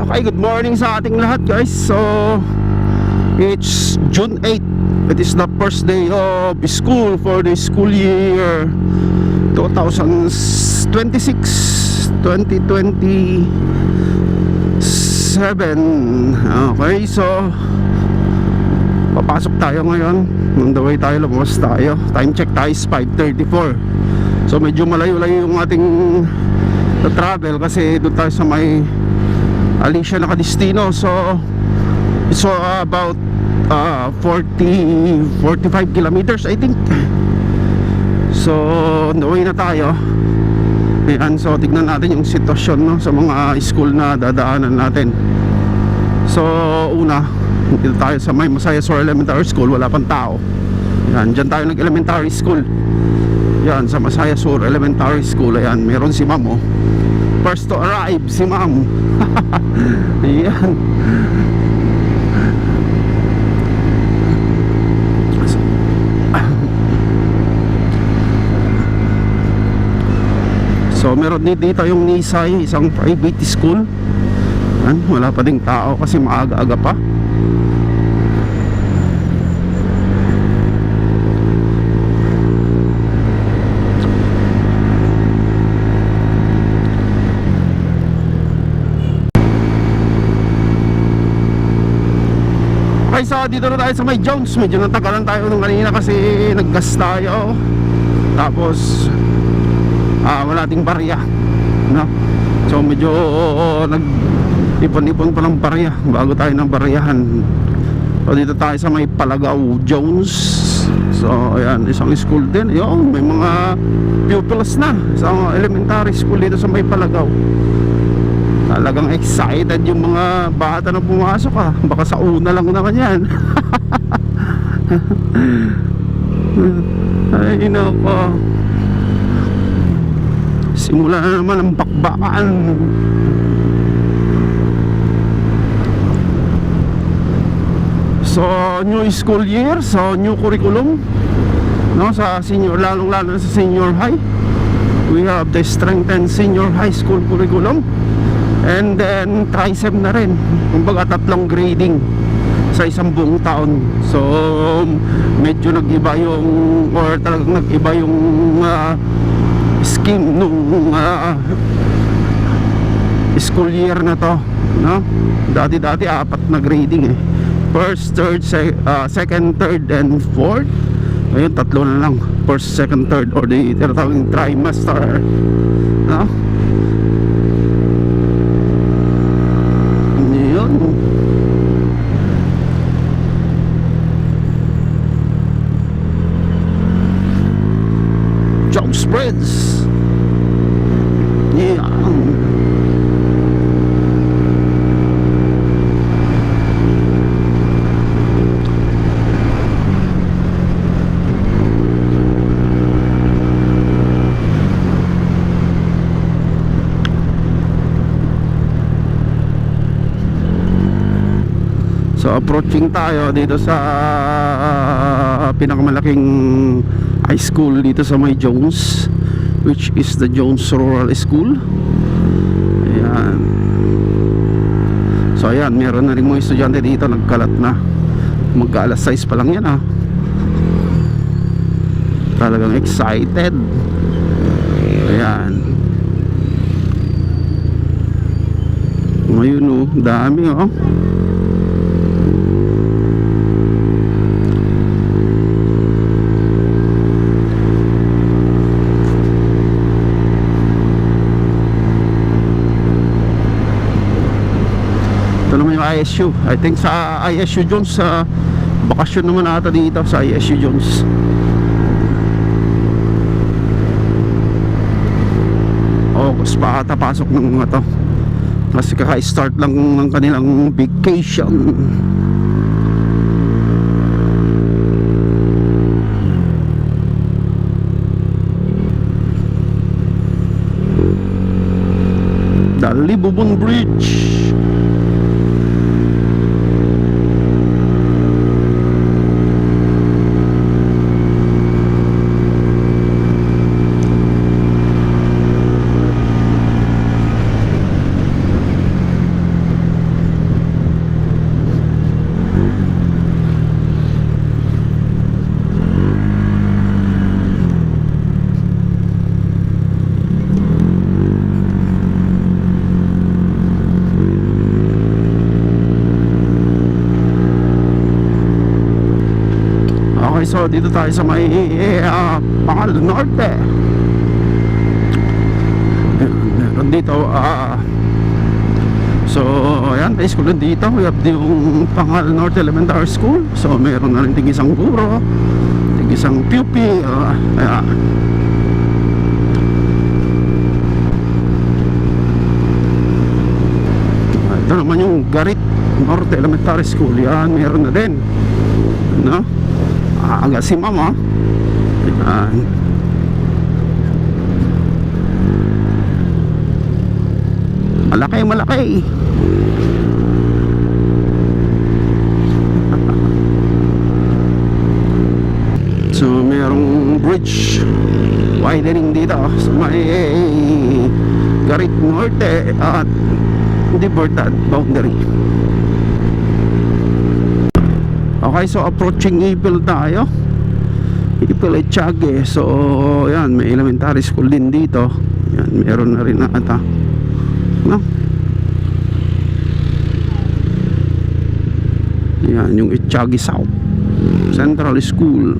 Okay, good morning sa ating lahat, guys. So it's June 8. It is the first day of school for the school year 2026-2027. Okay, so papasok tayo ngayon. On the way tayo, lumabas tayo. Time check tayo is 5:34. So medyo malayo-layo yung ating travel kasi doon tayo sa may Alicia nakadestino. So it's about 45 kilometers I think. So on the way na tayo. Ayan, so tignan natin yung sitwasyon, no, sa mga school na dadaanan natin. So una, dito tayo sa may Masaya Sur Elementary School, wala pang tao. Ayan, dyan tayo nag-elementary school. Yan, sa Masaya Sur Elementary School. Ayan, meron si ma'am, oh. First to arrive, si ma'am. Ayan. So, meron din dito yung Nisay, isang private school. Ayan, wala pa ding tao kasi maaga-aga pa. Okay, so dito na tayo sa may Jones. Medyo natagalan tayo nung kanina kasi naggas tayo. Tapos wala ding barya, no? So medyo nag-ipon-ipon pa ng barya bago tayo ng baryahan. So dito tayo sa may Palagaw Jones. So ayan, isang school din. Yung may mga pupils na sa elementary school dito sa may Palagaw. Talagang excited yung mga bata na pumasok, ah. Baka sa una lang naman yan. Ay nako, simula na naman ang bakbakan. So new school year, so new curriculum, no, sa senior, lalong-lalo sa senior high. We have the strengthened senior high school curriculum. And then TRICEP na rin. Kumbaga 3 grading sa isang buong taon. So medyo nag-iba yung, or talagang nag-iba yung scheme nung school year na to, no? Dati 4 na grading, eh. First, third, second, third, and fourth. Ngayon 3 na lang. First, second, third, or the tinatawag trimester, no? Job spreads. Yeah. So approaching tayo dito sa pinakamalaking high school dito sa may Jones, which is the Jones Rural School. Ayan. So ayan, meron na rin mga estudyante dito, nagkalat na. Magka-alas 6 pa lang yan, ah. Talagang excited. Ayan. Ngayon, oh, dami, oh. ISU. I think sa ISU Jones, sa bakasyon naman ata dito sa ISU Jones. August pa ata pasok ng mga to kasi kaka-start lang ng kanilang vacation. The Libubon Bridge. So dito tayo sa may Pangal Norte. Meron dito so ayan, may school dito. We have yung Pangal Norte Elementary School. So meron na rin tig-isang guro, tig-isang pupil. Ayan. Ito naman yung Garit Norte Elementary School. Yan, meron na din, no? Aga si mama. Yan. Malaki, malaki. So merong bridge widening dito sa may Garit Norte at Libertad boundary. Okay, so approaching Ipil tayo. Ipil Echage. So yan, may elementary school din dito. Yan, meron na rin ata, no? Yan, yung Echage South Central School.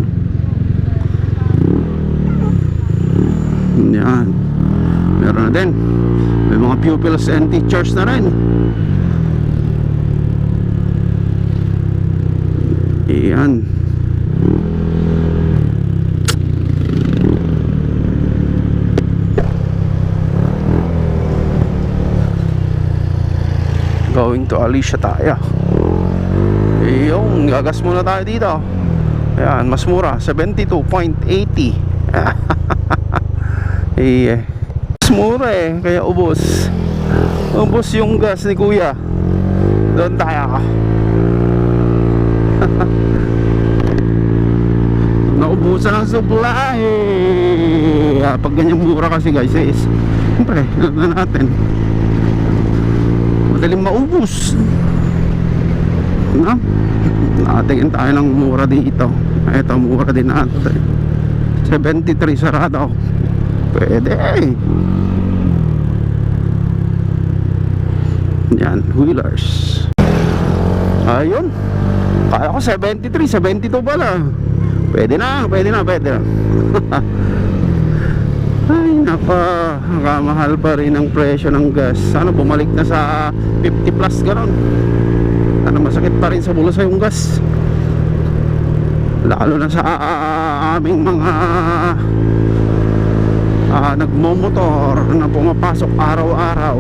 Yan, meron na din. May mga pupils and teachers na rin. Yan. Going to Alicia tayo. Yung gagas muna tayo dito. Ayan, mas mura, 72.80. Mas mura kaya ubos. Ubos yung gas ni kuya. Doon tayo. Naubusan ang supply. Pag ganyan mura kasi guys, siyempre, na natin madaling maubos, no? Natingin tayo ng mura dito. Ito, mura din natin. 73 sarado. Pwede. Yan, Wheelers. Ayun, kaya ko 73, 72 pala. Pwede na, pwede na, pwede na. Ay napa, kamahal pa rin ang presyo ng gas. Sana bumalik na sa 50 plus gano'n. Sana masakit pa rin sa bulsa yung gas. Lalo na sa aming mga nagmomotor na pumapasok araw-araw.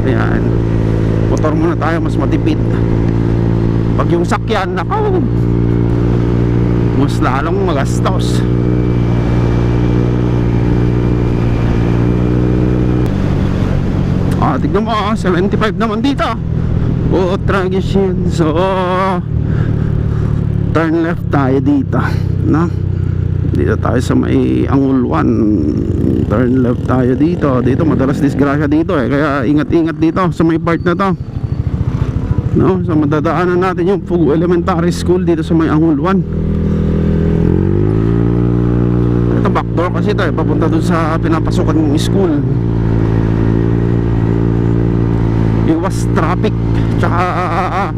Ayan, motor muna tayo, mas matipid. Pag yung sakyan, nako, mas lalong magastos. Tignan mo, 75 naman dito. Tragis yun. So turn left tayo dito, no? Dito tayo sa may Angul 1. Turn left tayo dito. Dito madalas disgrasya dito kaya ingat-ingat dito sa may part na to, no? So madadaanan natin yung Pugu Elementary School dito sa may Angul 1. Ito backdoor kasi ito papunta dun sa pinapasukan ng school. Iwas traffic, tsaka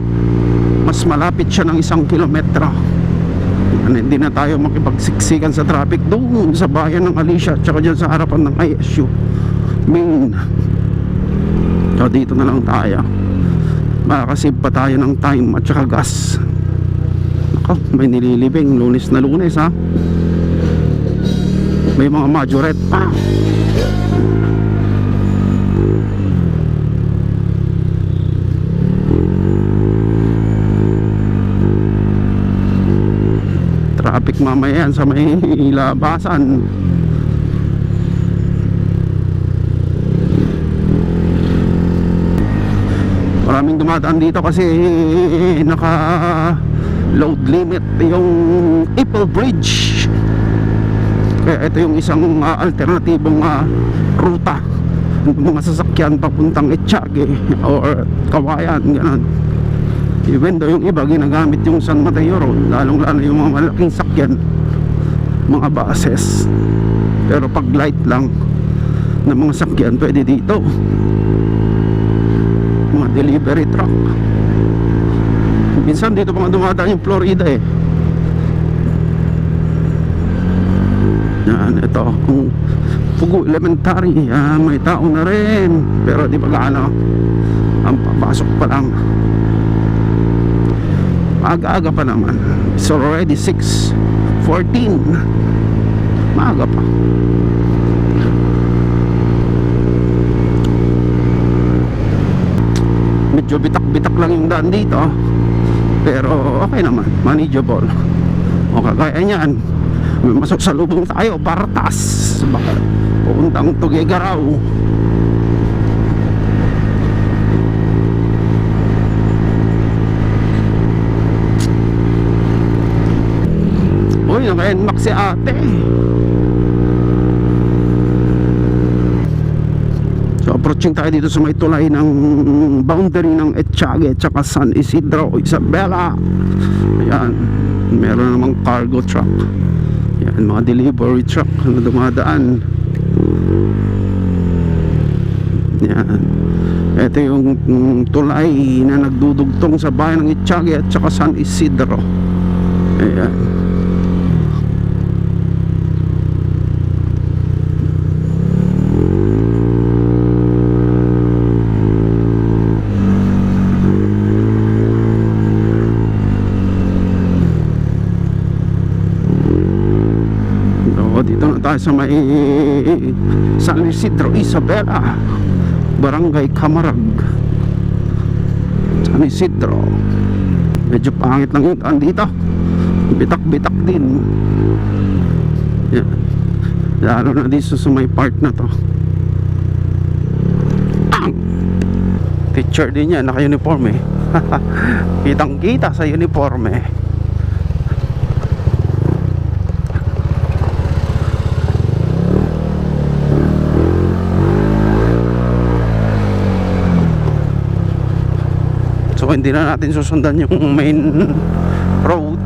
mas malapit siya ng 1 kilometro. Hindi na tayo makipagsiksikan sa traffic doon sa bayan ng Alicia, tsaka dyan sa harapan ng ISU main. So dito na lang tayo, makakasave pa tayo ng time at tsaka gas. Ako, may nililibing Lunes na Lunes, ha. May mga majorette pa. Traffic mamaya yan sa may labasan. Maraming dumadaan dito kasi naka load limit yung Ipil Bridge. Kaya ito yung isang alternatibong ruta ng mga sasakyan papuntang Echage or Kawayan, gano'n. Even though yung iba ginagamit yung San Mateo Road, lalong lalo yung mga malaking sakyan, mga buses. Pero pag light lang na mga sakyan, pwede dito, mga delivery truck. Minsan dito pa nga dumadaan yung Florida Yan, ito ang Pugo Elementary. Yan, may tao na rin, pero di ba gaano, ang papasok pa lang. Maaga-aga pa naman. It's already 6:14. Maaga pa. Medyo bitak-bitak lang yung daan dito, pero okay naman, manageable. O kagaya niyan, may masusalubong tayo, Bartas, baka puuntang Tuguegarao. Uy, naka-NMAX si ate. So approaching tayo dito sa may tulay ng boundary ng Etxague at saka San Isidro, Isabela. Ayan, meron namang cargo truck. Yan, mga delivery truck na dumadaan. Yan, ito yung tulay na nagdudugtong sa bayan ng Etxague at saka San Isidro. Ayan. Dito na tayo sa may San Isidro, Isabela, Barangay Camarag, San Isidro. Medyo pangit lang yung daan dito, bitak-bitak din. Yan. Lalo na dito sa may part na to. Teacher din yan, naka-uniforme. Kitang kita sa uniforme. So hindi na natin susundan yung main road.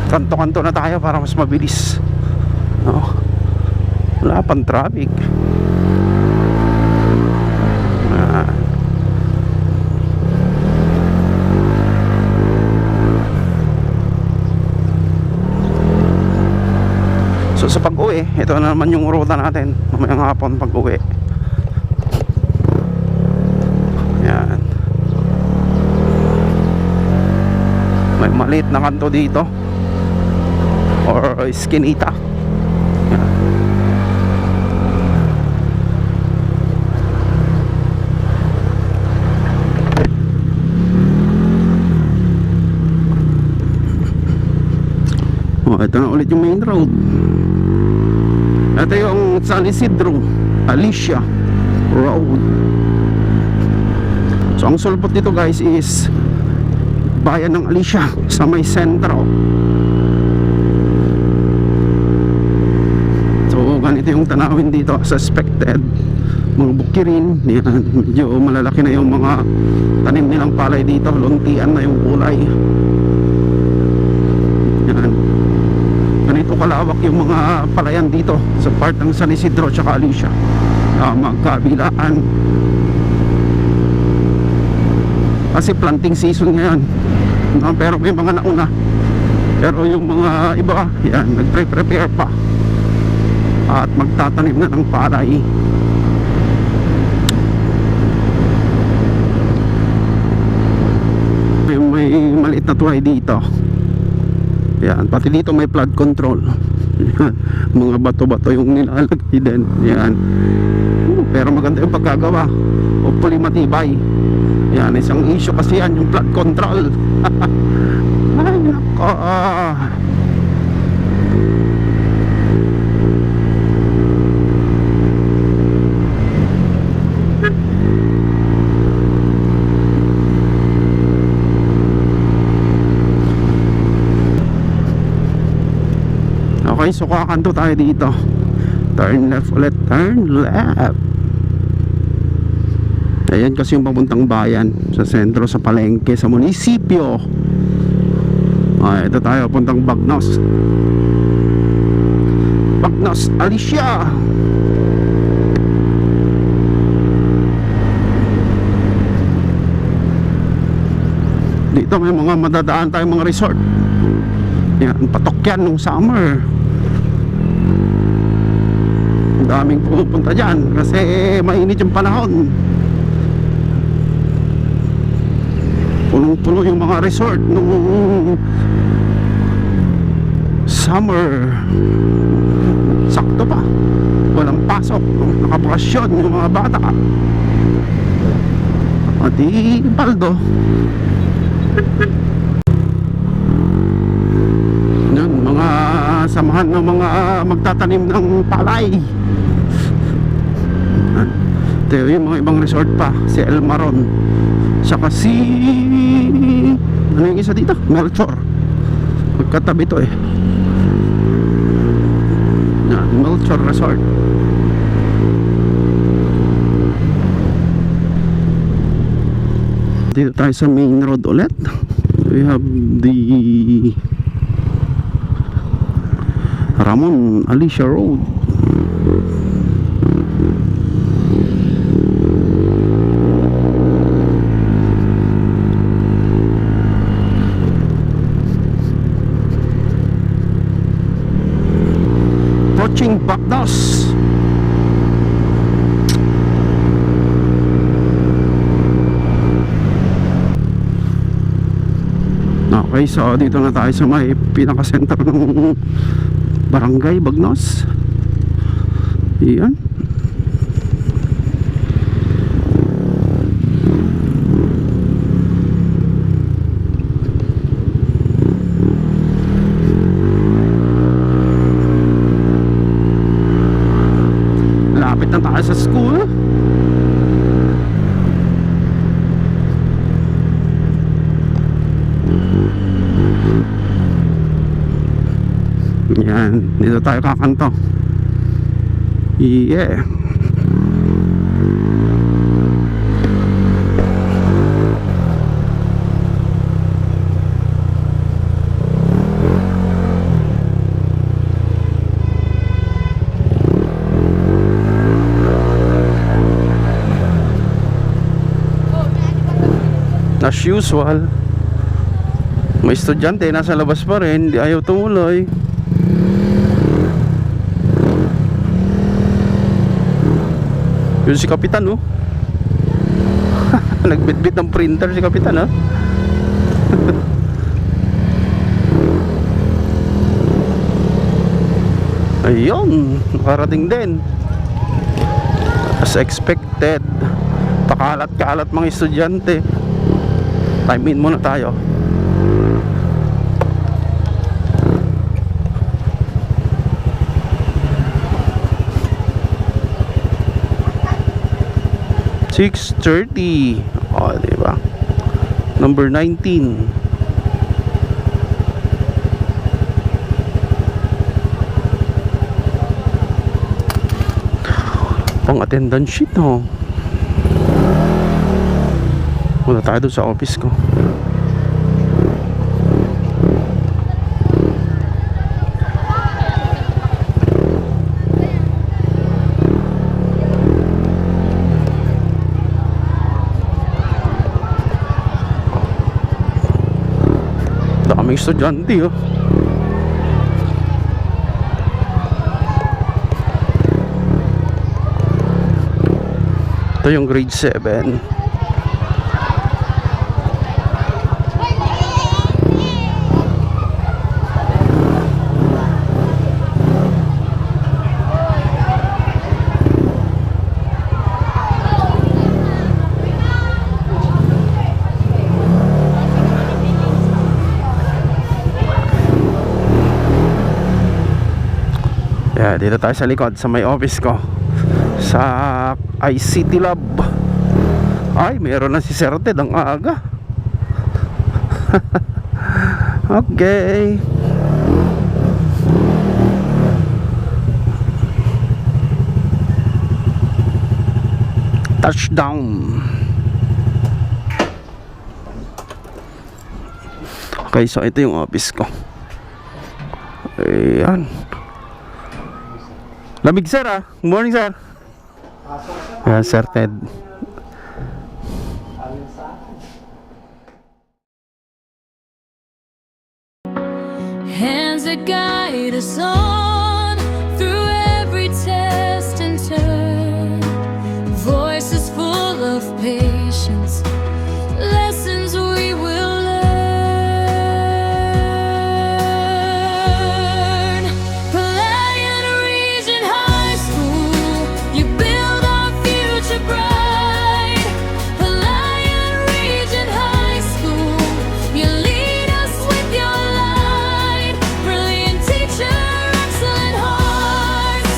Kanto-kanto na tayo para mas mabilis, no? Wala pang traffic. So sa pag-uwi, ito na naman yung ruta natin mamayang hapon pag-uwi. Yan, may maliit na kanto dito or iskinita. Yan. Oh, ito na ulit yung main road. Ito yung San Isidro Alicia Road. So ang sulpot dito guys is bayan ng Alicia sa may sentro. So ganito yung tanawin dito, suspected mga bukirin. Yan, medyo malalaki na yung mga tanim nilang palay dito, luntian na yung kulay. Yan, ganito kalawak yung mga palayan dito sa part ng San Isidro tsaka Alicia, magkabilaan. Kasi planting season ngayon, no? Pero may mga nauna, pero yung mga iba, yan, nagpre-prepare pa at magtatanim na ng palay. May maliit na tuway dito. Yan, pati dito may flood control. Mga bato-bato yung nilalagay din. Yan, pero maganda yung pagkagawa, hopefully matibay. Yan, isang issue kasi yan, yung flood control. Ay, nako. Okay, so kakanto tayo dito. Turn left ulit, turn left. Ayan kasi yung papuntang bayan, sa sentro, sa palengke, sa munisipyo. Ito tayo, puntang Bagnos, Bagnos, Alicia. Dito may mga madadaan tayong mga resort. Yan, patok yan nung summer. daming pumupunta dyan kasi mainit yung panahon. Punong-puno yung mga resort nung summer. Sakto pa, walang pasok, nakabakasyon yung mga bata. At di paldo. Yan, mga samahan ng mga magtatanim ng palay. Ito yung mga ibang resort pa, si El Maron, saka si ano yung isa dito? Melchor. Magkatabi to eh. Yan, Melchor Resort. Dito tayo sa main road ulit. We have the Ramon Alicia Road. Approaching Bacdos. Okay, so dito na tayo sa may pinaka-center ng Barangay Bagnos. Iyan. Lapit na tayo sa school. Yan, dito tayo kakanto. Yeah. As usual, may estudyante nasa labas pa rin, di ayaw tumuloy. Yun si Kapitan, oh. Nagbitbit ng printer si Kapitan, oh. Ayun, nakarating din. As expected. Pakalat-kalat mga estudyante. Time in muna tayo. $6:30. Oh, diba? Number 19. Pang attendance sheet, oh. Muna tayo doon sa office ko. Daming estudyante, oh. Ito yung grade 7. Yeah, dito tayo sa likod sa may office ko sa ICT Lab. Ay, meron na si Sir Ted ang aga. Okay. Touchdown. Okay, so ito yung office ko. Ayan. Lamig, sir, ah. Good morning, sir. Ayan, Sir Ted. Hands that guide us on through every test of patience, lessons we will learn. Palayan Region High School, you build our future bright. Palayan Region High School, you lead us with your light. Brilliant teacher, excellent hearts,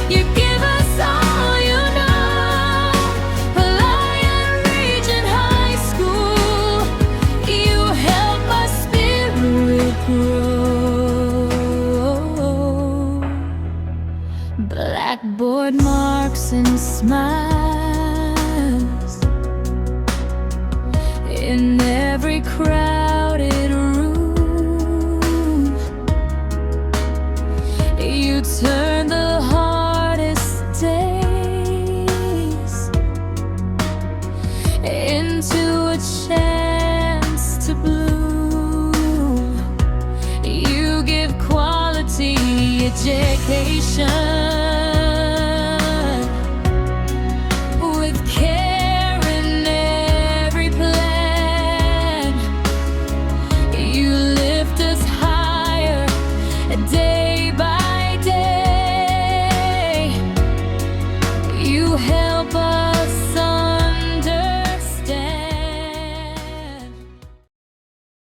you give us all you know. Palayan Region High School, you help our spirit grow. Blackboard marks and smiles in every crowded room. You turn the hardest days into a chance to bloom. You give quality education